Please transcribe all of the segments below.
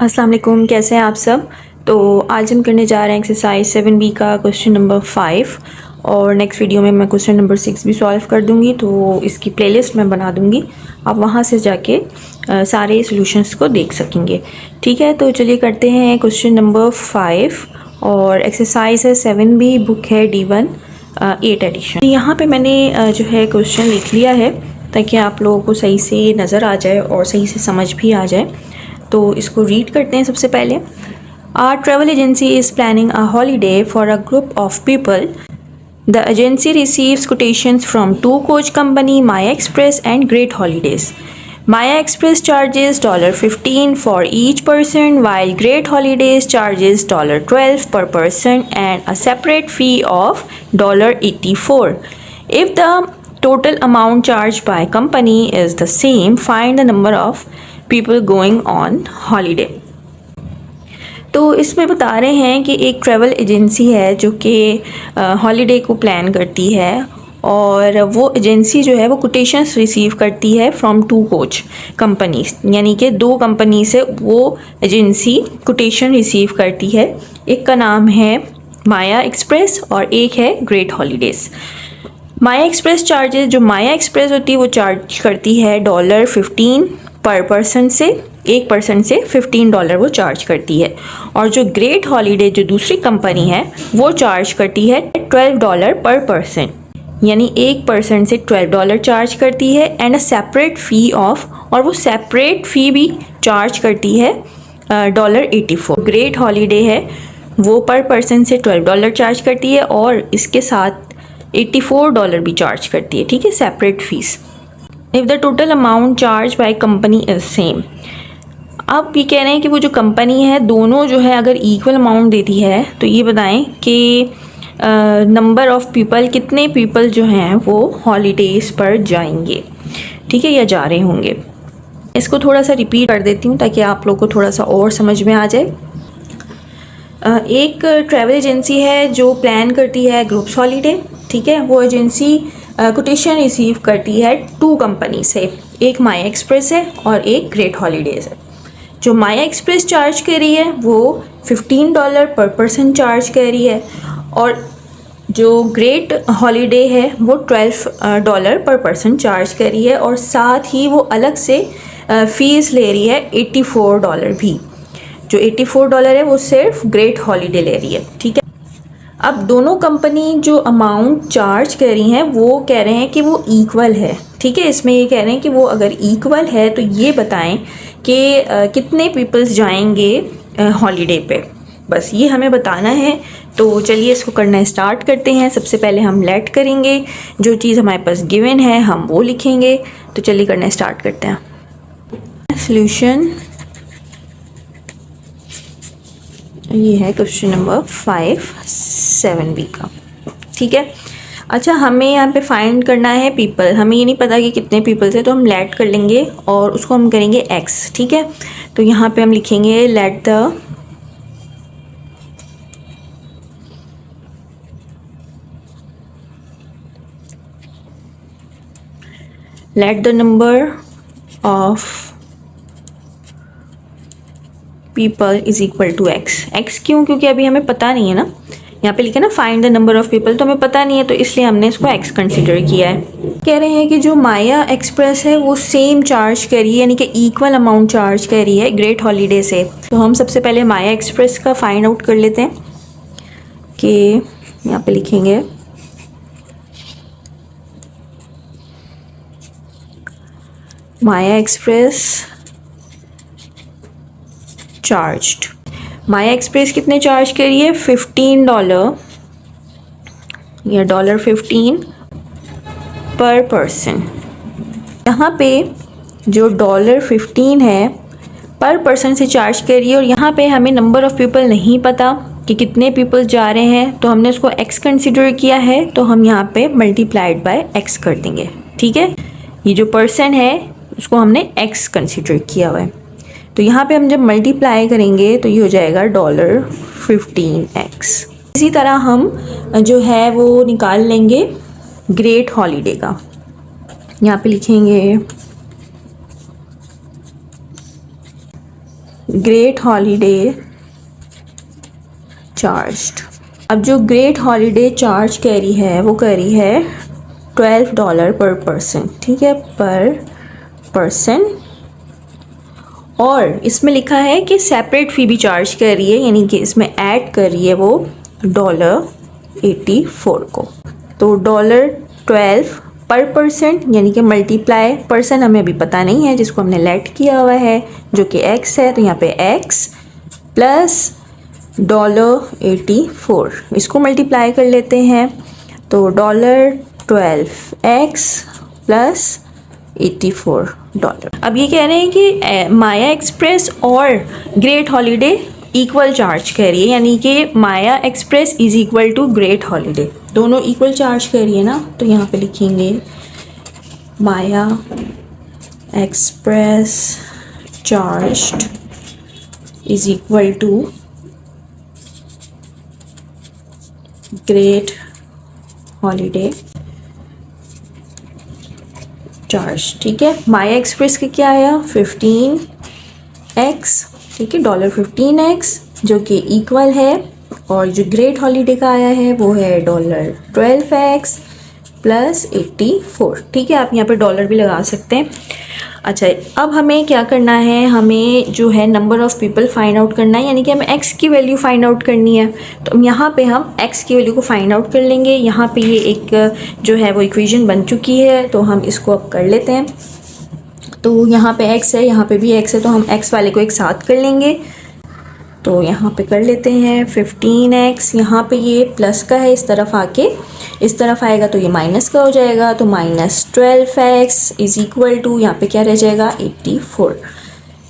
अस्सलाम वालेकुम, कैसे हैं आप सब। तो आज हम करने जा रहे हैं एक्सरसाइज 7B का क्वेश्चन नंबर 5 और नेक्स्ट वीडियो में मैं क्वेश्चन नंबर 6 भी सॉल्व कर दूंगी। तो इसकी प्लेलिस्ट मैं बना दूंगी, आप वहां से जाके सारे सॉल्यूशंस को देख सकेंगे। ठीक है, तो चलिए करते हैं क्वेश्चन नंबर 5 और एक्सरसाइज है 7B, बुक है D1 8 एडिशन। यहाँ पे मैंने जो है क्वेश्चन लिख लिया है ताकि आप लोगों को सही से नज़र आ जाए और सही से समझ भी आ जाए। तो इसको रीड करते हैं। सबसे पहले, our travel agency is planning a holiday for a group of people. The agency receives quotations from two coach company, Maya Express and Great Holidays. Maya Express charges $15 for each person, while Great Holidays charges $12 per person and a separate fee of $84. If the total amount charged by company is the same, find the number of people going on holiday. तो इसमें बता रहे हैं कि एक travel agency है जो कि हॉलीडे को प्लान करती है और वो एजेंसी जो है वो कोटेशंस रिसीव करती है फ्रॉम टू कोच कंपनीज, यानी कि दो कंपनी से वो एजेंसी कोटेशन रिसीव करती है। एक का नाम है माया एक्सप्रेस और एक है ग्रेट हॉलीडेज़। माया एक्सप्रेस चार्जेस, जो माया एक्सप्रेस होती है वो चार्ज करती है $15 पर पर्सन से, एक पर्सन से $15 वो चार्ज करती है। और जो ग्रेट हॉलीडे जो दूसरी कंपनी है वो चार्ज करती है $12 पर पर्सन, यानी एक पर्सन से $12 चार्ज करती है and a separate fee of, और वो सेपरेट फ़ी भी चार्ज करती है $84। ग्रेट हॉलीडे है वो पर पर्सन से $12 चार्ज करती है और इसके साथ $84 भी चार्ज करती है, ठीक है, separate fees. If the total amount charge by company is same. अब ये कह रहे हैं कि वो जो कंपनी है दोनों जो है अगर इक्वल अमाउंट देती है तो ये बताएं कि नंबर ऑफ़ पीपल, कितने पीपल जो हैं वो हॉलीडेज़ पर जाएंगे, ठीक है, या जा रहे होंगे। इसको थोड़ा सा रिपीट कर देती हूँ ताकि आप लोग को थोड़ा सा और समझ में आ जाए। एक ट्रैवल एजेंसी है जो प्लान करती है ग्रुप्स हॉलीडे, ठीक है। वो एजेंसी कोटेशन रिसीव करती है टू कंपनी से, एक माया एक्सप्रेस है और एक ग्रेट हॉलीडेज़ है। जो माया एक्सप्रेस चार्ज कर रही है वो $15 पर पर्सन चार्ज कर रही है और जो ग्रेट हॉलीडे है वो $12 पर पर्सन चार्ज कर रही है और साथ ही वो अलग से फ़ीस ले रही है $84 भी। जो $84 है वो सिर्फ ग्रेट हॉलीडे ले रही है, ठीक है। अब दोनों कंपनी जो अमाउंट चार्ज कर रही हैं वो कह रहे हैं कि वो इक्वल है, ठीक है। इसमें ये कह रहे हैं कि वो अगर इक्वल है तो ये बताएं कि कितने पीपल्स जाएंगे हॉलीडे पे, बस ये हमें बताना है। तो चलिए इसको करना स्टार्ट करते हैं। सबसे पहले हम लेट करेंगे, जो चीज़ हमारे पास गिवन है हम वो लिखेंगे। तो चलिए करना स्टार्ट करते हैं। सॉल्यूशन ये है क्वेश्चन नंबर 5 7B का, ठीक है। अच्छा, हमें यहाँ पे फाइंड करना है पीपल। हमें ये नहीं पता कि कितने पीपल्स हैं तो हम लेट कर लेंगे और उसको हम करेंगे x, ठीक है। तो यहाँ पे हम लिखेंगे let the number of people is equal to x। क्यों? क्योंकि अभी हमें पता नहीं है ना, यहाँ पे लिखा ना find the number of people, तो हमें पता नहीं है तो इसलिए हमने इसको x कंसिडर किया है। कह रहे हैं कि जो माया एक्सप्रेस है वो सेम चार्ज करी, यानी कि इक्वल अमाउंट चार्ज करी है ग्रेट हॉलीडे से। तो हम सबसे पहले माया एक्सप्रेस का फाइंड आउट कर लेते हैं कि यहाँ पे लिखेंगे माया एक्सप्रेस चार्ज्ड। माया एक्सप्रेस कितने चार्ज करी है? $15 या $15 पर पर्सन। यहाँ पे जो $15 है पर पर्सन से चार्ज करी है और यहाँ पे हमें नंबर ऑफ़ पीपल नहीं पता कि कितने पीपल जा रहे हैं, तो हमने उसको x कंसिडर किया है। तो हम यहाँ पे मल्टीप्लाइड बाय x कर देंगे, ठीक है। ये जो पर्सन है उसको हमने x कंसिडर किया हुआ है। तो यहाँ पे हम जब मल्टीप्लाई करेंगे तो ये हो जाएगा $15x। इसी तरह हम जो है वो निकाल लेंगे ग्रेट हॉलीडे का। यहाँ पे लिखेंगे ग्रेट हॉलीडे चार्ज्ड। अब जो ग्रेट हॉलीडे चार्ज कह रही है वो कह रही है $12 पर पर्सन, ठीक है, पर पर्सन। और इसमें लिखा है कि सेपरेट फ़ी भी चार्ज कर रही है, यानी कि इसमें ऐड कर रही है वो $84 को। तो $12 पर पर्सन, यानी कि मल्टीप्लाई पर्सन हमें अभी पता नहीं है, जिसको हमने लेट किया हुआ है जो कि x है, तो यहाँ पे x प्लस $84, इसको मल्टीप्लाई कर लेते हैं तो $12x प्लस $84। अब ये कह रहे हैं कि माया एक्सप्रेस और ग्रेट हॉलीडे इक्वल चार्ज कर रही है, यानी कि Maya Express is equal to Great Holiday, दोनों इक्वल चार्ज कर रही है ना। तो यहाँ पे लिखेंगे Maya Express charged is equal to Great Holiday charge, ठीक है। माया एक्सप्रेस के क्या आया 15x, ठीक है, $15x जो कि इक्वल है, और जो ग्रेट हॉलीडे का आया है वो है $12x प्लस 84, ठीक है। आप यहाँ पे डॉलर भी लगा सकते हैं। अच्छा, अब हमें क्या करना है, हमें जो है number of people find out करना है, यानी कि हमें x की वैल्यू फाइंड आउट करनी है। तो यहाँ पे हम x की वैल्यू को फाइंड आउट कर लेंगे। यहाँ पे ये एक जो है वो इक्वेशन बन चुकी है, तो हम इसको अब कर लेते हैं। तो यहाँ पे x है, यहाँ पे भी x है, तो हम x वाले को एक साथ कर लेंगे। तो यहाँ पे कर लेते हैं 15x, यहाँ पे ये प्लस का है, इस तरफ आके इस तरफ आएगा तो ये माइनस का हो जाएगा, तो -12x इज़ इक्वल टू, यहाँ पे क्या रह जाएगा 84।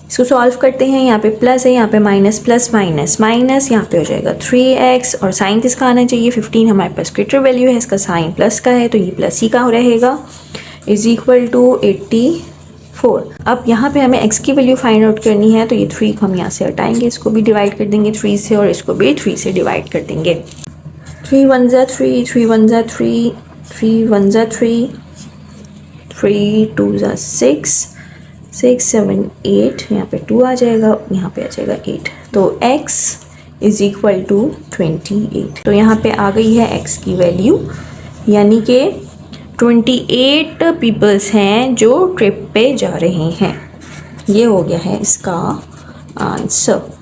इसको सॉल्व करते हैं, यहाँ पे प्लस है, यहाँ पे माइनस प्लस माइनस माइनस, यहाँ पे हो जाएगा 3x, और साइन किसका आना चाहिए 15, हमारे पास ग्रेटर वैल्यू है, इसका साइन प्लस का है तो ये प्लस ही का रहेगा, इज़ इक्वल टू 84। अब यहाँ पे हमें x की वैल्यू फाइंड आउट करनी है, तो ये 3 को हम यहाँ से हटाएंगे, इसको भी डिवाइड कर देंगे 3 से, और इसको भी 3 से डिवाइड कर देंगे। 3 1 जा 3, 3 1 जा 3, 3 1 जा 3, 3 2 जा 6, 6 7 8, यहाँ पे 2 आ जाएगा, यहाँ पे आ जाएगा 8, तो x इज़ इक्वल टू 28। तो यहाँ पे आ गई है x की वैल्यू, यानी कि 28 पीपल्स हैं जो ट्रिप पे जा रहे हैं। ये हो गया है इसका आंसर।